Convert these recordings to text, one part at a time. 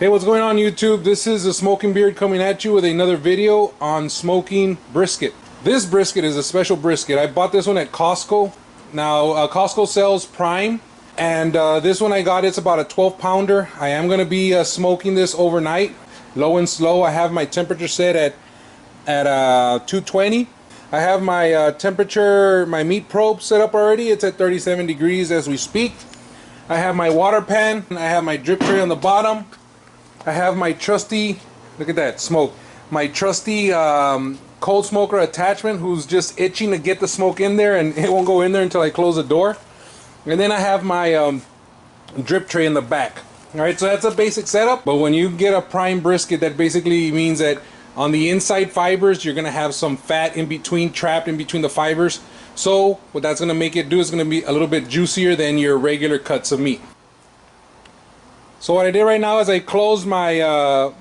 Hey, what's going on YouTube? This is the Smoking Beard coming at you with another video on smoking brisket. This brisket is a special brisket. I bought this one at Costco. Now Costco sells prime, and this one I got, it's about a 12 pounder. I am going to be smoking this overnight, low and slow. I have my temperature set at 220. I have my temperature, my meat probe set up already. It's at 37 degrees as we speak. I have my water pan, and I have my drip tray on the bottom. I have my trusty, look at that smoke, my trusty cold smoker attachment who's just itching to get the smoke in there, and it won't go in there until I close the door. And then I have my drip tray in the back. Alright, so that's a basic setup. But when you get a prime brisket, that basically means that on the inside fibers you're going to have some fat in between, trapped in between the fibers. So what that's going to make it do is going to be a little bit juicier than your regular cuts of meat. So what I did right now is I closed my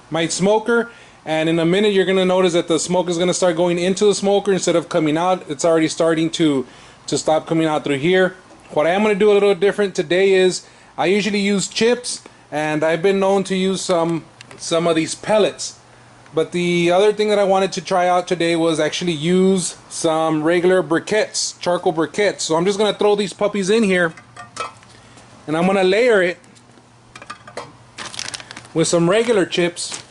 my smoker, and in a minute you're gonna notice that the smoke is gonna start going into the smoker instead of coming out. It's already starting to stop coming out through here. What I am gonna do a little different today is I usually use chips, and I've been known to use some of these pellets. But the other thing that I wanted to try out today was actually use some regular briquettes, charcoal briquettes. So I'm just gonna throw these puppies in here, and I'm gonna layer it with some regular chips.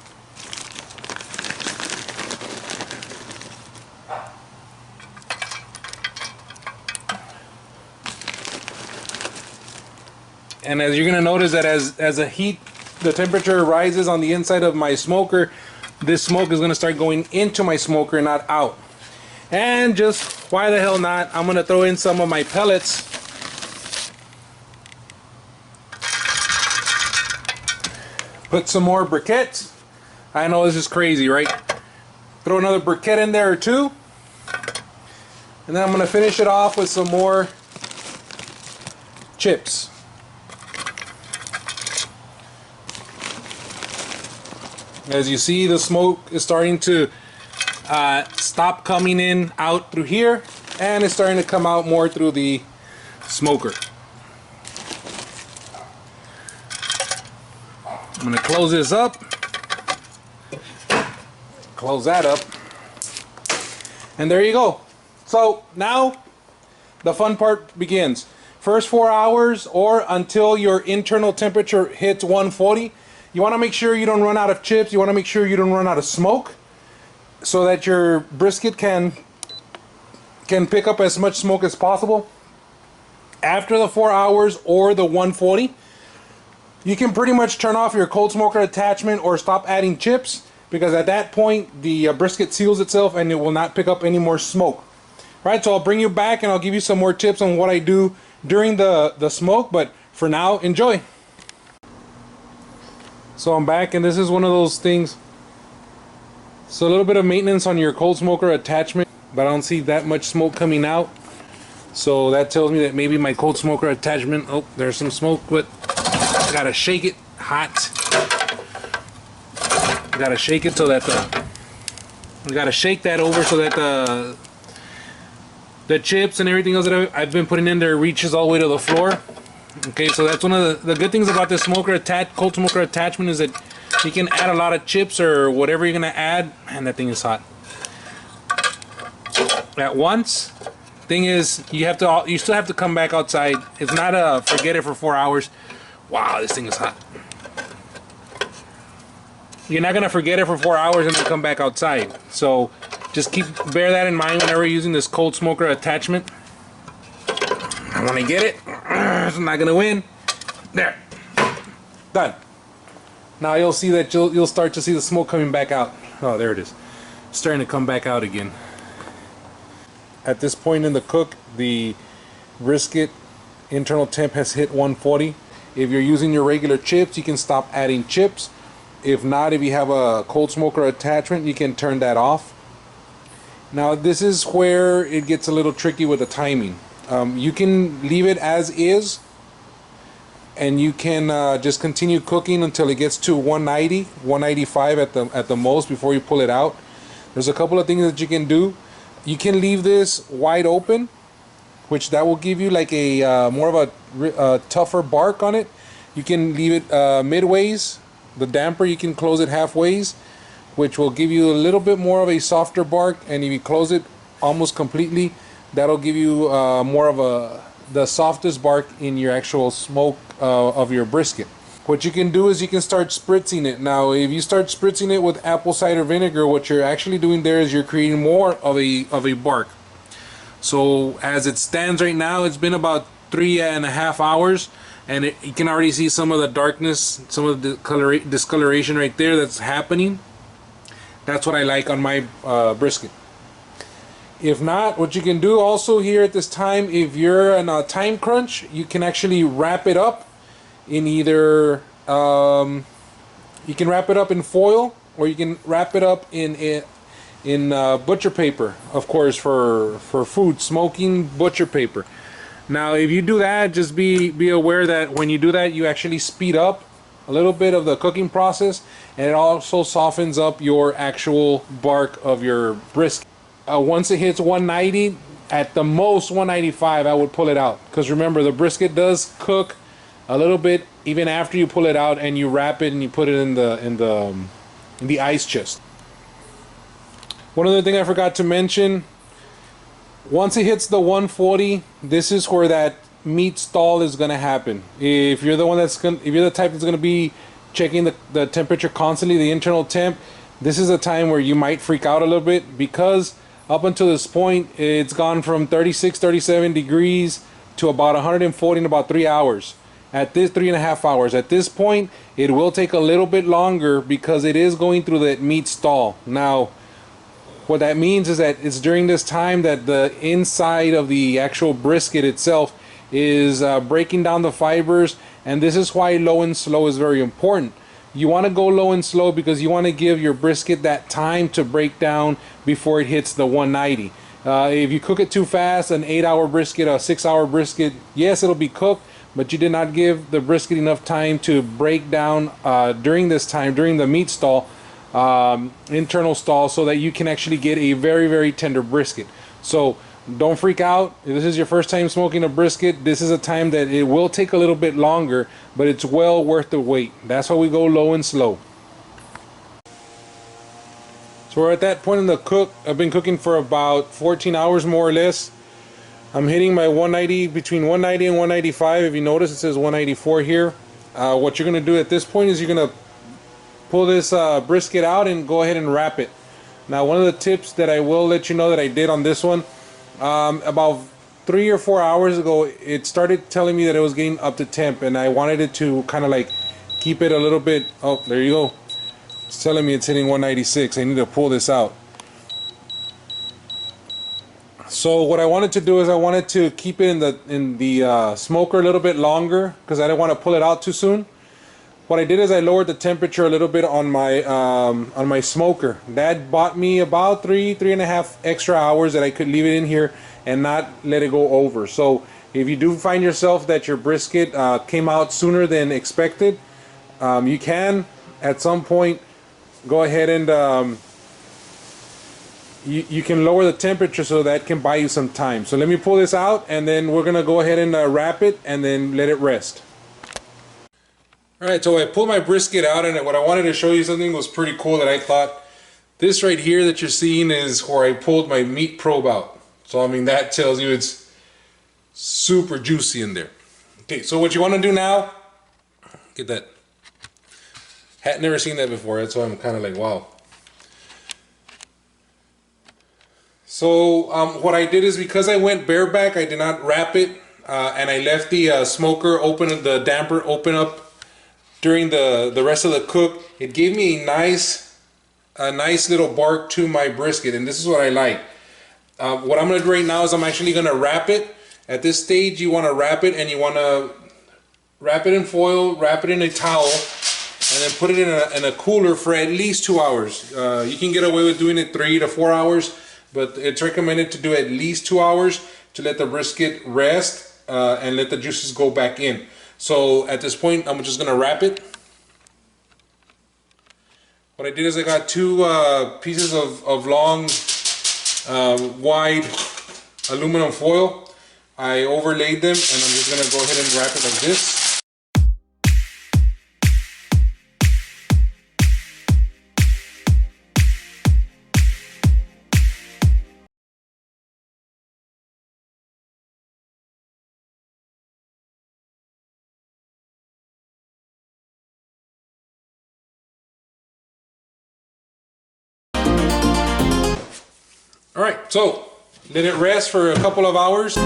And as you're gonna notice that as the temperature rises on the inside of my smoker, this smoke is gonna start going into my smoker, not out. And just why the hell not, I'm gonna throw in some of my pellets. Put some more briquettes. I know this is crazy, right? Throw another briquette in there or two. And then I'm going to finish it off with some more chips. As you see, the smoke is starting to stop coming in out through here, and it's starting to come out more through the smoker. I'm going to close this up, close that up, and there you go. So now the fun part begins. First 4 hours, or until your internal temperature hits 140, you want to make sure you don't run out of chips, you want to make sure you don't run out of smoke, so that your brisket can pick up as much smoke as possible. After the 4 hours or the 140, you can pretty much turn off your cold smoker attachment or stop adding chips, because at that point the brisket seals itself and it will not pick up any more smoke. Right, so I'll bring you back and I'll give you some more tips on what I do during the smoke, but for now, enjoy. So I'm back, and this is one of those things. So a little bit of maintenance on your cold smoker attachment, but I don't see that much smoke coming out. So that tells me that maybe my cold smoker attachment, oh, there's some smoke, but gotta shake it hot. Gotta shake it so that we gotta shake that over so that the chips and everything else that I've been putting in there reaches all the way to the floor. Okay, so that's one of the good things about this cold smoker attachment, is that you can add a lot of chips or whatever you're gonna add, and that thing is hot at once. Thing is, you still have to come back outside. It's not a forget it for 4 hours. Wow, this thing is hot. You're not gonna forget it for 4 hours and then come back outside. So just bear that in mind whenever you're using this cold smoker attachment. I want to get it. It's not gonna win. There. Done. Now you'll see that you'll start to see the smoke coming back out. Oh, there it is. Starting to come back out again. At this point in the cook, the brisket internal temp has hit 140. If you're using your regular chips, you can stop adding chips. If not, if you have a cold smoker attachment, you can turn that off. Now this is where it gets a little tricky with the timing. You can leave it as is, and you can just continue cooking until it gets to 190, 195 at the most before you pull it out. There's a couple of things that you can do. You can leave this wide open, which that will give you like a more of a tougher bark on it. You can leave it midways. The damper, you can close it halfways, which will give you a little bit more of a softer bark. And if you close it almost completely, that'll give you more of the softest bark in your actual smoke of your brisket. What you can do is you can start spritzing it. Now, if you start spritzing it with apple cider vinegar, what you're actually doing there is you're creating more of a bark. So as it stands right now, it's been about 3.5 hours, and you can already see some of the darkness, some of the discoloration right there that's happening. That's what I like on my brisket. If not, what you can do also here at this time, if you're in a time crunch, you can actually wrap it up in either you can wrap it up in foil, or you can wrap it up in butcher paper, of course, for food, smoking butcher paper. Now if you do that, just be aware that when you do that, you actually speed up a little bit of the cooking process, and it also softens up your actual bark of your brisket. Once it hits 190, at the most 195, I would pull it out, because remember, the brisket does cook a little bit even after you pull it out and you wrap it and you put it in the ice chest. One other thing I forgot to mention, once it hits the 140, this is where that meat stall is going to happen. If you're the one if you're the type that's going to be checking the temperature constantly, the internal temp, this is a time where you might freak out a little bit, because up until this point it's gone from 36, 37 degrees to about 140 in about 3 hours. At this 3.5 hours, at this point, it will take a little bit longer because it is going through that meat stall. Now, what that means is that it's during this time that the inside of the actual brisket itself is breaking down the fibers, and this is why low and slow is very important. You want to go low and slow because you want to give your brisket that time to break down before it hits the 190. If you cook it too fast, an 8-hour brisket, a 6-hour brisket, yes, it'll be cooked, but you did not give the brisket enough time to break down during this time, during the meat stall, internal stall, so that you can actually get a very, very tender brisket. So don't freak out. If this is your first time smoking a brisket, this is a time that it will take a little bit longer, but it's well worth the wait. That's why we go low and slow. So we're at that point in the cook. I've been cooking for about 14 hours more or less. I'm hitting my 190, between 190 and 195. If you notice, it says 194 here. What you're going to do at this point is you're going to pull this brisket out and go ahead and wrap it. Now, one of the tips that I will let you know that I did on this one, about 3 or 4 hours ago, it started telling me that it was getting up to temp, and I wanted it to kind of like keep it a little bit. Oh, there you go. It's telling me it's hitting 196. I need to pull this out. So what I wanted to do is I wanted to keep it in the smoker a little bit longer, because I didn't want to pull it out too soon. What I did is I lowered the temperature a little bit on my smoker. That bought me about 3.5 extra hours that I could leave it in here and not let it go over. So if you do find yourself that your brisket came out sooner than expected, you can at some point go ahead and you can lower the temperature, so that can buy you some time. So let me pull this out, and then we're gonna go ahead and wrap it and then let it rest. Alright, so I pulled my brisket out, and what I wanted to show you something was pretty cool that I thought. This right here that you're seeing is where I pulled my meat probe out. So I mean, that tells you it's super juicy in there. Okay, so what you want to do now, get that. Had never seen that before, that's why I'm kind of like, wow. So what I did is, because I went bareback, I did not wrap it, and I left the smoker open, the damper open up during the rest of the cook. It gave me a nice little bark to my brisket, and this is what I like. What I'm going to do right now is I'm actually going to wrap it. At this stage, you want to wrap it, and you want to wrap it in foil, wrap it in a towel, and then put it in a cooler for at least 2 hours. You can get away with doing it 3 to 4 hours, but it's recommended to do at least 2 hours to let the brisket rest and let the juices go back in. So at this point, I'm just going to wrap it. What I did is I got 2 pieces of long, wide aluminum foil. I overlaid them, and I'm just going to go ahead and wrap it like this. All right, so let it rest for a couple of hours.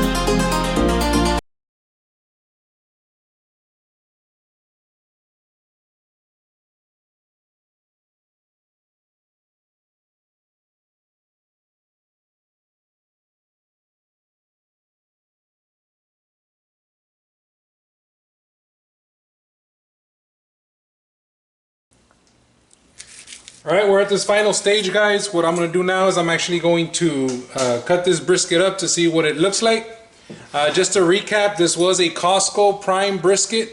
All right, we're at this final stage, guys. What I'm going to do now is I'm actually going to cut this brisket up to see what it looks like. Just to recap, this was a Costco prime brisket.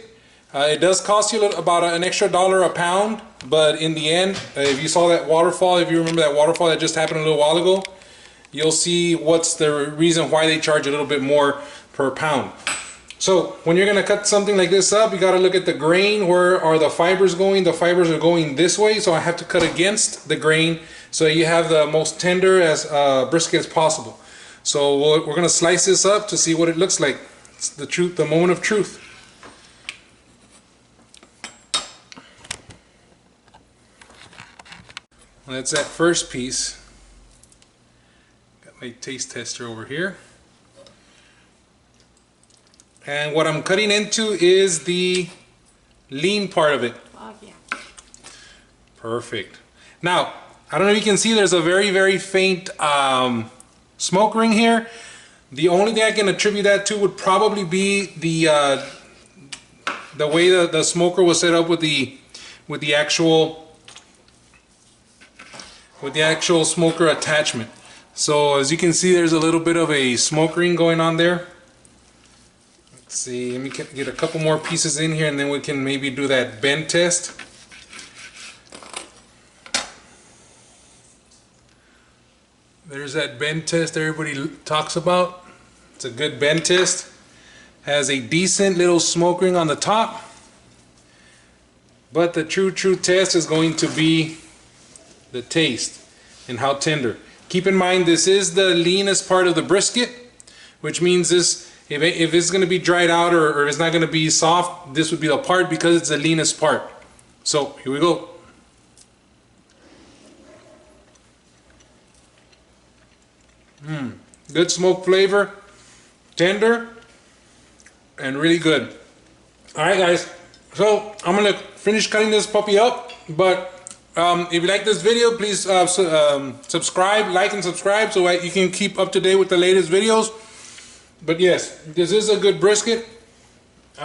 It does cost you about an extra $1 a pound, but in the end, if you saw that waterfall, if you remember that waterfall that just happened a little while ago, you'll see what's the reason why they charge a little bit more per pound. So when you're going to cut something like this up, you got to look at the grain. Where are the fibers going? The fibers are going this way, so I have to cut against the grain so you have the most tender as brisket as possible. So we're going to slice this up to see what it looks like. It's the truth, the moment of truth. That's that first piece. Got my taste tester over here. And what I'm cutting into is the lean part of it. Oh, yeah. Perfect. Now, I don't know if you can see, there's a very, very faint smoke ring here. The only thing I can attribute that to would probably be the way the smoker was set up with the actual smoker attachment. So as you can see, there's a little bit of a smoke ring going on there. Let's see, let me get a couple more pieces in here and then we can maybe do that bend test. There's that bend test everybody talks about. It's a good bend test. Has a decent little smoke ring on the top. But the true test is going to be the taste and how tender. Keep in mind, this is the leanest part of the brisket, which means this, if it's going to be dried out or it's not going to be soft, this would be the part because it's the leanest part. So here we go. Good smoke flavor, tender, and really good. Alright guys, so I'm going to finish cutting this puppy up, but if you like this video, please subscribe, like and subscribe so you can keep up to date with the latest videos. But yes, this is a good brisket.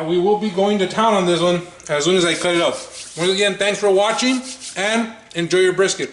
We will be going to town on this one as soon as I cut it up. Once again, thanks for watching and enjoy your brisket.